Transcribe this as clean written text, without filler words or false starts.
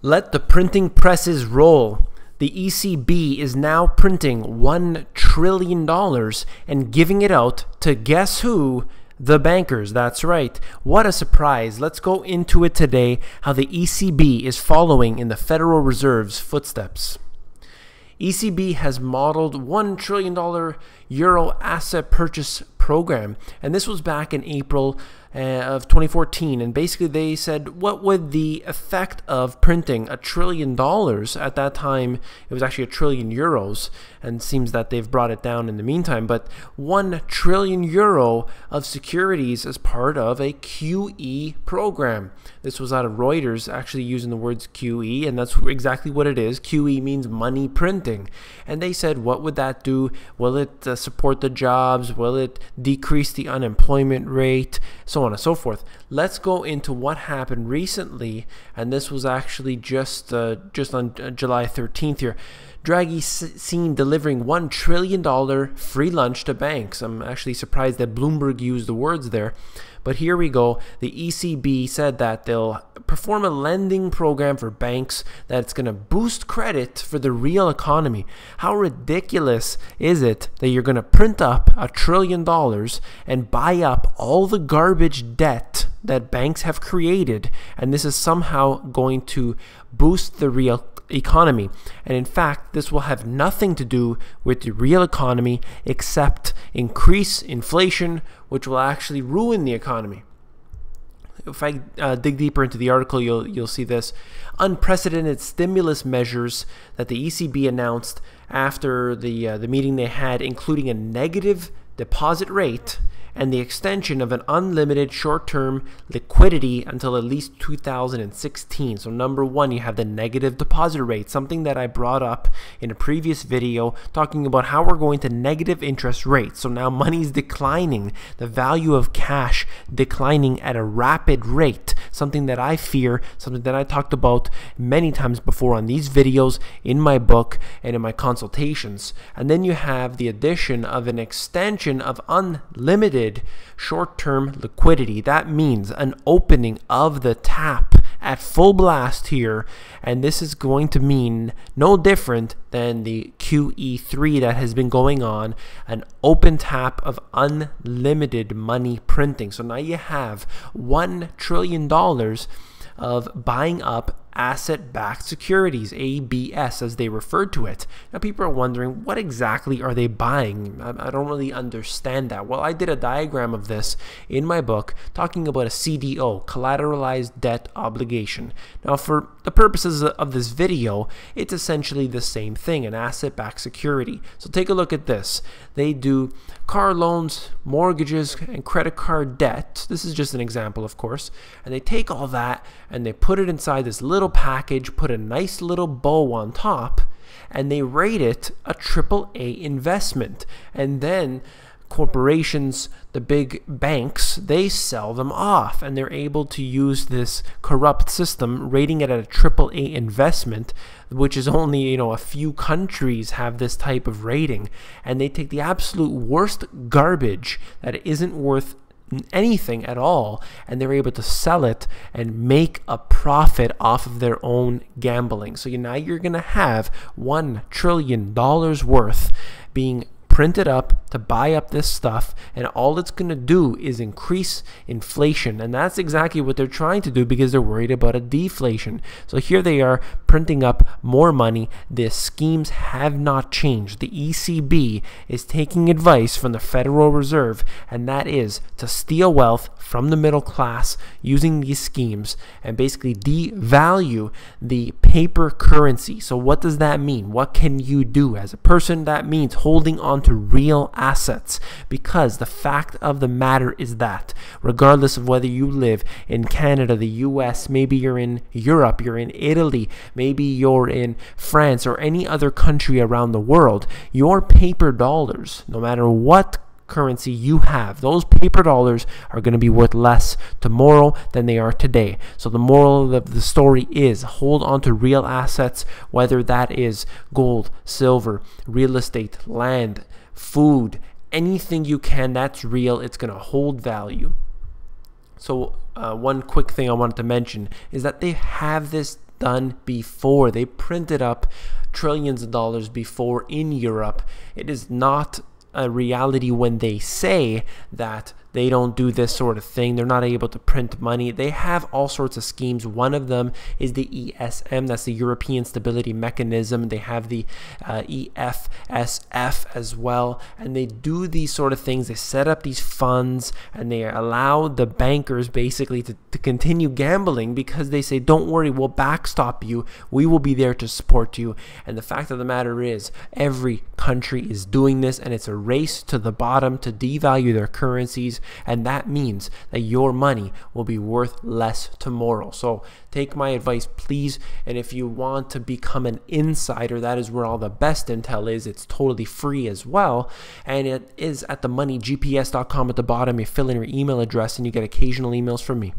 Let the printing presses roll. The ECB is now printing $1 trillion and giving it out to guess who? The bankers. That's right. What a surprise. Let's go into it today, how the ECB is following in the Federal Reserve's footsteps. ECB has modeled $1 trillion euro asset purchase program, and this was back in April of 2014, and basically they said what would the effect of printing $1 trillion, at that time it was actually €1 trillion, and it seems that they've brought it down in the meantime, but €1 trillion of securities as part of a QE program. This was out of Reuters, actually using the words QE, and that's exactly what it is. QE means money printing, and they said what would that do? Will it support the jobs? Will it decrease the unemployment rate? So on and so forth. Let's go into what happened recently, and this was actually just on July 13th here. Draghi seen delivering $1 trillion free lunch to banks. I'm actually surprised that Bloomberg used the words there. But here we go. The ECB said that they'll perform a lending program for banks that's going to boost credit for the real economy. How ridiculous is it that you're going to print up $1 trillion and buy up all the garbage debt that banks have created, and this is somehow going to boost the real economy? And in fact, this will have nothing to do with the real economy except increase inflation, which will actually ruin the economy. If I dig deeper into the article, you'll see this. Unprecedented stimulus measures that the ECB announced after the meeting they had, including a negative deposit rate and the extension of an unlimited short-term liquidity until at least 2016. So number one, you have the negative deposit rate, something that I brought up in a previous video talking about how we're going to negative interest rates. So now money's declining, the value of cash declining at a rapid rate, something that I fear, something that I talked about many times before on these videos, in my book, and in my consultations. And then you have the addition of an extension of unlimited short-term liquidity. That means an opening of the tap at full blast here, and this is going to mean no different than the QE3 that has been going on, an open tap of unlimited money printing. So now you have $1 trillion of buying up asset-backed securities, ABS as they refer to it. Now people are wondering, what exactly are they buying? I don't really understand that. Well, I did a diagram of this in my book talking about a CDO, collateralized debt obligation. Now for the purposes of this video, it's essentially the same thing, an asset-backed security. So take a look at this. They do car loans, mortgages, and credit card debt. This is just an example, of course. And they take all that and they put it inside this little package, put a nice little bow on top, and they rate it a AAA investment. And then corporations, the big banks, they sell them off, and they're able to use this corrupt system, rating it at a AAA investment, which is only, a few countries have this type of rating, and they take the absolute worst garbage that isn't worth anything at all, and they're able to sell it and make a profit off of their own gambling. So now you're going to have $1 trillion worth being printed up to buy up this stuff, and all it's going to do is increase inflation, and that's exactly what they're trying to do because they're worried about a deflation. So here they are printing up more money. The schemes have not changed. The ECB is taking advice from the Federal Reserve, and that is to steal wealth from the middle class using these schemes and basically devalue the paper currency. So what does that mean? What can you do as a person? That means holding on to real assets, because the fact of the matter is that regardless of whether you live in Canada, the US, maybe you're in Europe, you're in Italy, maybe you're in France or any other country around the world, your paper dollars, no matter what currency you have, those paper dollars are going to be worth less tomorrow than they are today. So the moral of the story is hold on to real assets, whether that is gold, silver, real estate, land, food, anything you can that's real. It's going to hold value. So one quick thing I wanted to mention is that they have this done before. They printed up trillions of dollars before in Europe. It is not a reality when they say that they don't do this sort of thing. They're not able to print money. They have all sorts of schemes. One of them is the ESM, that's the European Stability Mechanism. They have the EFSF as well, and they do these sort of things. They set up these funds and they allow the bankers basically to continue gambling, because they say, don't worry, we'll backstop you. We will be there to support you. And the fact of the matter is, every country is doing this, and it's a race to the bottom to devalue their currencies. And that means that your money will be worth less tomorrow. So take my advice, please. And if you want to become an insider, that is where all the best intel is. It's totally free as well. And it is at themoneygps.com at the bottom. You fill in your email address and you get occasional emails from me.